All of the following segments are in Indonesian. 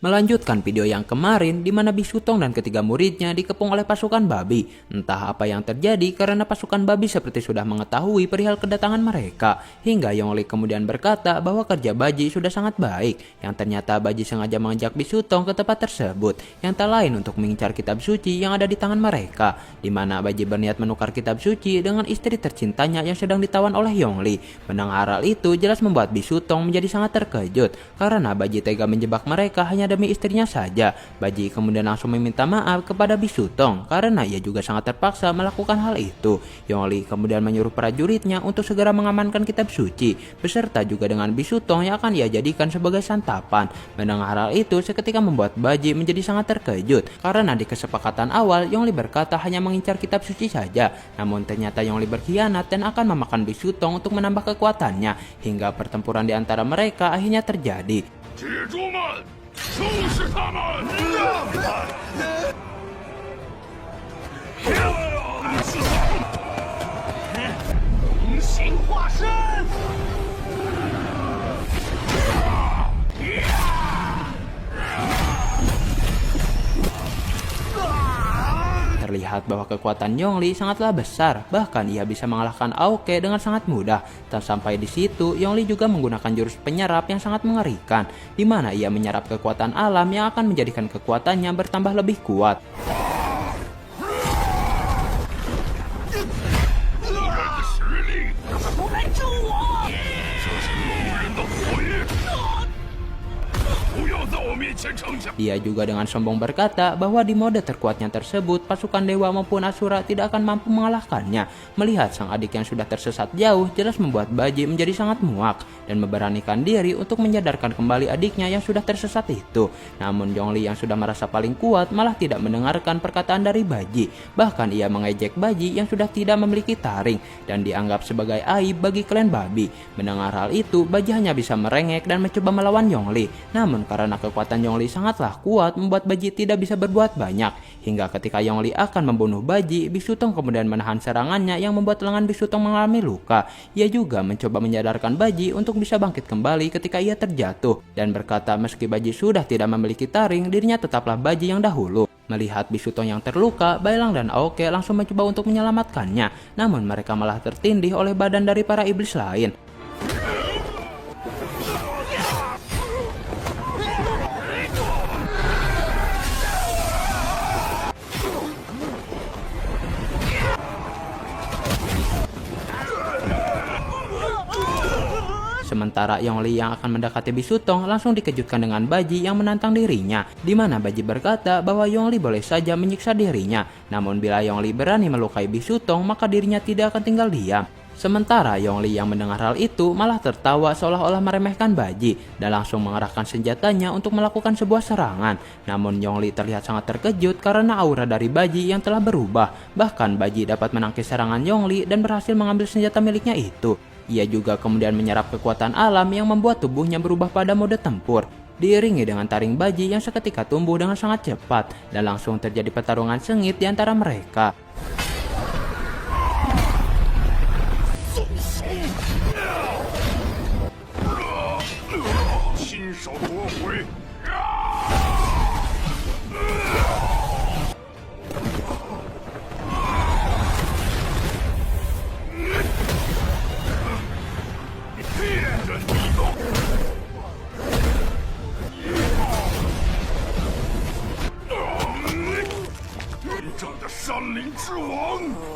Melanjutkan video yang kemarin di mana Bisutong dan ketiga muridnya dikepung oleh pasukan babi. Entah apa yang terjadi karena pasukan babi seperti sudah mengetahui perihal kedatangan mereka. Hingga Yongli kemudian berkata bahwa kerja Baji sudah sangat baik. Yang ternyata Baji sengaja mengajak Bisutong ke tempat tersebut. Yang tak lain untuk mengincar kitab suci yang ada di tangan mereka. Di mana Baji berniat menukar kitab suci dengan istri tercintanya yang sedang ditawan oleh Yongli. Mendengar hal itu jelas membuat Bisutong menjadi sangat terkejut. Karena Baji tega menjebak mereka hanya demi istrinya saja. Baji kemudian langsung meminta maaf kepada Bisutong karena ia juga sangat terpaksa melakukan hal itu. Yongli kemudian menyuruh prajuritnya untuk segera mengamankan kitab suci beserta juga dengan Bisutong yang akan ia jadikan sebagai santapan. Mendengar hal itu seketika membuat Baji menjadi sangat terkejut karena di kesepakatan awal Yongli berkata hanya mengincar kitab suci saja. Namun ternyata Yongli berkhianat dan akan memakan Bisutong untuk menambah kekuatannya hingga pertempuran di antara mereka akhirnya terjadi. 收拾他们！龙形化身！ Terlihat bahwa kekuatan Yongli sangatlah besar, bahkan ia bisa mengalahkan Aoke dengan sangat mudah. Tak sampai di situ, Yongli juga menggunakan jurus penyerap yang sangat mengerikan, di mana ia menyerap kekuatan alam yang akan menjadikan kekuatannya bertambah lebih kuat. Dia juga dengan sombong berkata bahwa di mode terkuatnya tersebut pasukan dewa maupun asura tidak akan mampu mengalahkannya. Melihat sang adik yang sudah tersesat jauh jelas membuat Baji menjadi sangat muak dan memberanikan diri untuk menyadarkan kembali adiknya yang sudah tersesat itu. Namun Yongli yang sudah merasa paling kuat malah tidak mendengarkan perkataan dari Baji. Bahkan ia mengejek Baji yang sudah tidak memiliki taring dan dianggap sebagai aib bagi klan babi. Mendengar hal itu Baji hanya bisa merengek dan mencoba melawan Yongli. Namun karena kekuatan Yongli sangatlah kuat membuat Baji tidak bisa berbuat banyak. Hingga ketika Yongli akan membunuh Baji, Bisutong kemudian menahan serangannya yang membuat lengan Bisutong mengalami luka. Ia juga mencoba menyadarkan Baji untuk bisa bangkit kembali ketika ia terjatuh dan berkata meski Baji sudah tidak memiliki taring, dirinya tetaplah Baji yang dahulu. Melihat Bisutong yang terluka, Bailang dan Aoke langsung mencoba untuk menyelamatkannya. Namun mereka malah tertindih oleh badan dari para iblis lain. Sementara Yongli yang akan mendekati Bisutong langsung dikejutkan dengan Baji yang menantang dirinya, di mana Baji berkata bahwa Yongli boleh saja menyiksa dirinya, namun bila Yongli berani melukai Bisutong maka dirinya tidak akan tinggal diam. Sementara Yongli yang mendengar hal itu malah tertawa seolah-olah meremehkan Baji dan langsung mengerahkan senjatanya untuk melakukan sebuah serangan. Namun Yongli terlihat sangat terkejut karena aura dari Baji yang telah berubah. Bahkan Baji dapat menangkis serangan Yongli dan berhasil mengambil senjata miliknya itu. Ia juga kemudian menyerap kekuatan alam yang membuat tubuhnya berubah pada mode tempur. Diiringi dengan taring Baji yang seketika tumbuh dengan sangat cepat dan langsung terjadi pertarungan sengit di antara mereka.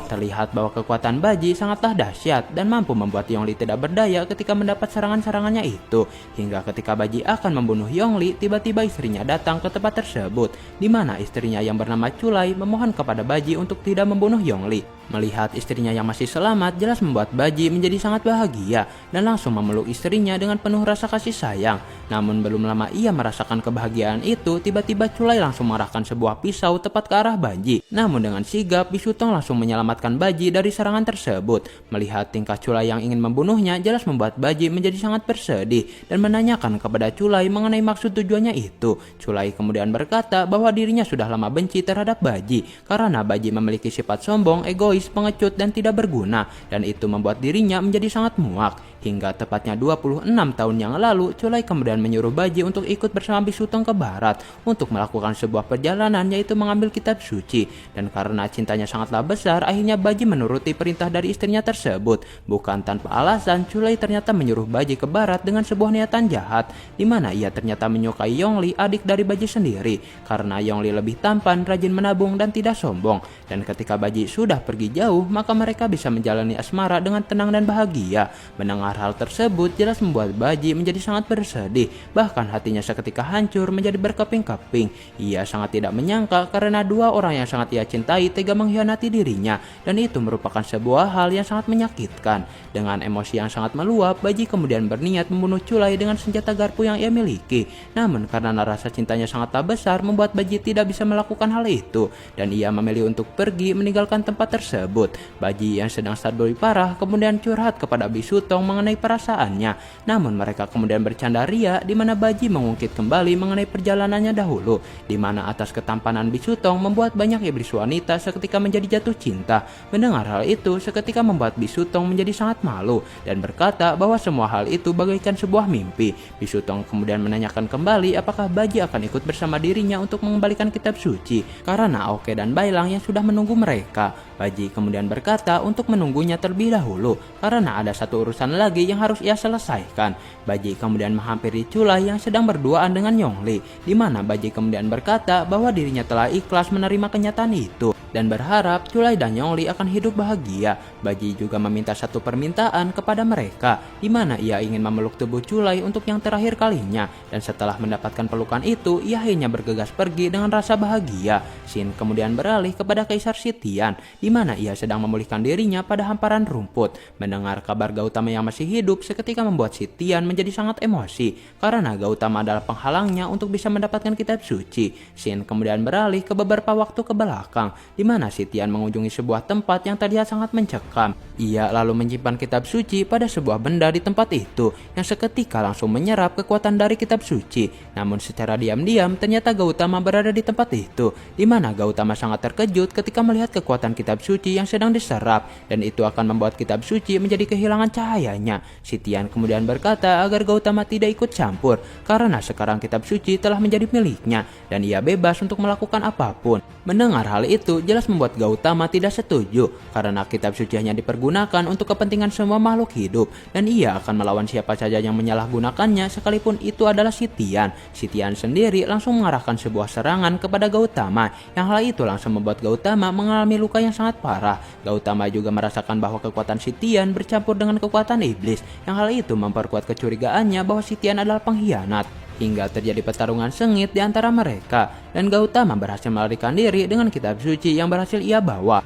Terlihat bahwa kekuatan Baji sangatlah dahsyat dan mampu membuat Yongli tidak berdaya ketika mendapat serangan-serangannya itu. Hingga ketika Baji akan membunuh Yongli, tiba-tiba istrinya datang ke tempat tersebut, di mana istrinya yang bernama Culai memohon kepada Baji untuk tidak membunuh Yongli. Melihat istrinya yang masih selamat jelas membuat Baji menjadi sangat bahagia dan langsung memeluk istrinya dengan penuh rasa kasih sayang. Namun belum lama ia merasakan kebahagiaan itu, tiba-tiba Culai langsung mengarahkan sebuah pisau tepat ke arah Baji. Namun dengan sigap Bisutong langsung menyelamatkan Baji dari serangan tersebut. Melihat tingkah Culai yang ingin membunuhnya jelas membuat Baji menjadi sangat bersedih dan menanyakan kepada Culai mengenai maksud tujuannya itu. Culai kemudian berkata bahwa dirinya sudah lama benci terhadap Baji karena Baji memiliki sifat sombong, egois, pengecut dan tidak berguna, dan itu membuat dirinya menjadi sangat muak. Hingga tepatnya 26 tahun yang lalu, Culai kemudian menyuruh Baji untuk ikut bersama Bisutong ke barat untuk melakukan sebuah perjalanan, yaitu mengambil kitab suci. Dan karena cintanya sangatlah besar, akhirnya Baji menuruti perintah dari istrinya tersebut. Bukan tanpa alasan, Culai ternyata menyuruh Baji ke barat dengan sebuah niatan jahat, di mana ia ternyata menyukai Yongli, adik dari Baji sendiri, karena Yongli lebih tampan, rajin menabung, dan tidak sombong. Dan ketika Baji sudah pergi jauh, maka mereka bisa menjalani asmara dengan tenang dan bahagia. Mendengar hal tersebut jelas membuat Baji menjadi sangat bersedih, bahkan hatinya seketika hancur menjadi berkeping-keping. Ia sangat tidak menyangka karena dua orang yang sangat ia cintai tega mengkhianati dirinya, dan itu merupakan sebuah hal yang sangat menyakitkan. Dengan emosi yang sangat meluap, Baji kemudian berniat membunuh Culai dengan senjata garpu yang ia miliki. Namun karena rasa cintanya sangatlah besar, membuat Baji tidak bisa melakukan hal itu, dan ia memilih untuk pergi meninggalkan tempat tersebut. Baji yang sedang sadoi parah kemudian curhat kepada Bisutong mengenai perasaannya. Namun mereka kemudian bercanda ria, di mana Baji mengungkit kembali mengenai perjalanannya dahulu, di mana atas ketampanan Bisutong membuat banyak iblis wanita seketika menjadi jatuh cinta. Mendengar hal itu seketika membuat Bisutong menjadi sangat malu dan berkata bahwa semua hal itu bagaikan sebuah mimpi. Bisutong kemudian menanyakan kembali apakah Baji akan ikut bersama dirinya untuk mengembalikan kitab suci, karena Aoke dan Bailang yang sudah menunggu mereka. Baji kemudian berkata untuk menunggunya terlebih dahulu, karena ada satu urusan lagi yang harus ia selesaikan. Baji kemudian menghampiri Culai yang sedang berduaan dengan Yongli, di mana Baji kemudian berkata bahwa dirinya telah ikhlas menerima kenyataan itu dan berharap Culai dan Yongli akan hidup bahagia. Baji juga meminta satu permintaan kepada mereka, di mana ia ingin memeluk tubuh Culai untuk yang terakhir kalinya, dan setelah mendapatkan pelukan itu, ia akhirnya bergegas pergi dengan rasa bahagia. Scene kemudian beralih kepada Kaisar Sitian, di mana ia sedang memulihkan dirinya pada hamparan rumput. Mendengar kabar Gautama yang masih hidup seketika membuat Sitian menjadi sangat emosi, karena Gautama adalah penghalangnya untuk bisa mendapatkan kitab suci. Scene kemudian beralih ke beberapa waktu ke belakang, di mana Sitian mengunjungi sebuah tempat yang terlihat sangat mencekam. Ia lalu menyimpan kitab suci pada sebuah benda di tempat itu, yang seketika langsung menyerap kekuatan dari kitab suci. Namun secara diam-diam ternyata Gautama berada di tempat itu, di mana Gautama sangat terkejut ketika melihat kekuatan kitab suci yang sedang diserap, dan itu akan membuat kitab suci menjadi kehilangan cahayanya. Sitian kemudian berkata agar Gautama tidak ikut campur, karena sekarang kitab suci telah menjadi miliknya, dan ia bebas untuk melakukan apapun. Mendengar hal itu jelas membuat Gautama tidak setuju, karena kitab suci hanya dipergunakan untuk kepentingan semua makhluk hidup, dan ia akan melawan siapa saja yang menyalahgunakannya, sekalipun itu adalah Sitian. Sitian sendiri langsung mengarahkan sebuah serangan kepada Gautama, yang hal itu langsung membuat Gautama mengalami luka yang sangat parah. Gautama juga merasakan bahwa kekuatan Sitian bercampur dengan kekuatan iblis, yang hal itu memperkuat kecurigaannya bahwa Sitian adalah pengkhianat. Hingga terjadi pertarungan sengit di antara mereka, dan Gautama berhasil melarikan diri dengan kitab suci yang berhasil ia bawa.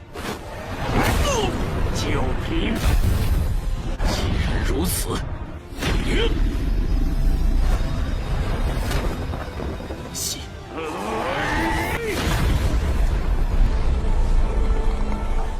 就凭既然如此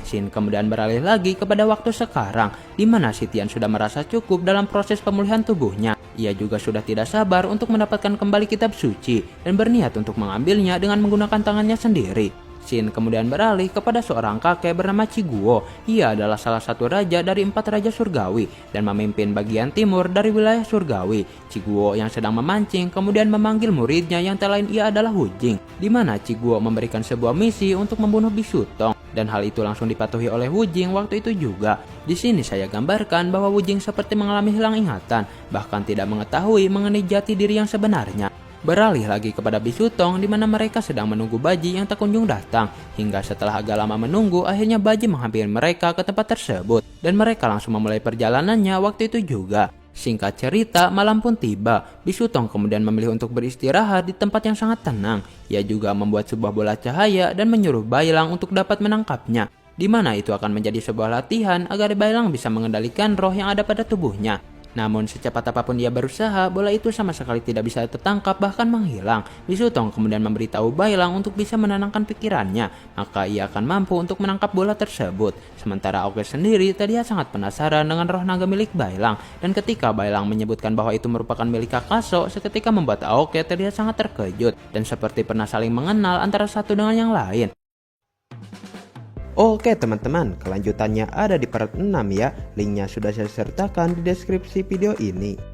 ，Scene kemudian beralih lagi kepada waktu sekarang, di mana Sitian sudah merasa cukup dalam proses pemulihan tubuhnya. Ia juga sudah tidak sabar untuk mendapatkan kembali kitab suci dan berniat untuk mengambilnya dengan menggunakan tangannya sendiri. Scene kemudian beralih kepada seorang kakek bernama Chiguo. Ia adalah salah satu raja dari 4 raja surgawi dan memimpin bagian timur dari wilayah surgawi. Chiguo yang sedang memancing kemudian memanggil muridnya yang tak lain ia adalah Wujing, di mana Chiguo memberikan sebuah misi untuk membunuh Bisutong, dan hal itu langsung dipatuhi oleh Wujing waktu itu juga. Di sini saya gambarkan bahwa Wujing seperti mengalami hilang ingatan, bahkan tidak mengetahui mengenai jati diri yang sebenarnya. Beralih lagi kepada Bisutong, di mana mereka sedang menunggu Baji yang tak kunjung datang. Hingga setelah agak lama menunggu, akhirnya Baji menghampiri mereka ke tempat tersebut, dan mereka langsung memulai perjalanannya waktu itu juga. Singkat cerita, malam pun tiba. Bisutong kemudian memilih untuk beristirahat di tempat yang sangat tenang. Ia juga membuat sebuah bola cahaya dan menyuruh Bailang untuk dapat menangkapnya, di mana itu akan menjadi sebuah latihan agar Bailang bisa mengendalikan roh yang ada pada tubuhnya. Namun secepat apapun dia berusaha, bola itu sama sekali tidak bisa tertangkap, bahkan menghilang. Bisutong kemudian memberitahu Bailang untuk bisa menenangkan pikirannya, maka ia akan mampu untuk menangkap bola tersebut. Sementara Aoke sendiri terlihat sangat penasaran dengan roh naga milik Bailang, dan ketika Bailang menyebutkan bahwa itu merupakan milik Kakaso, seketika membuat Aoke terlihat sangat terkejut dan seperti pernah saling mengenal antara satu dengan yang lain. Oke teman-teman, kelanjutannya ada di part 6 ya. Linknya sudah saya sertakan di deskripsi video ini.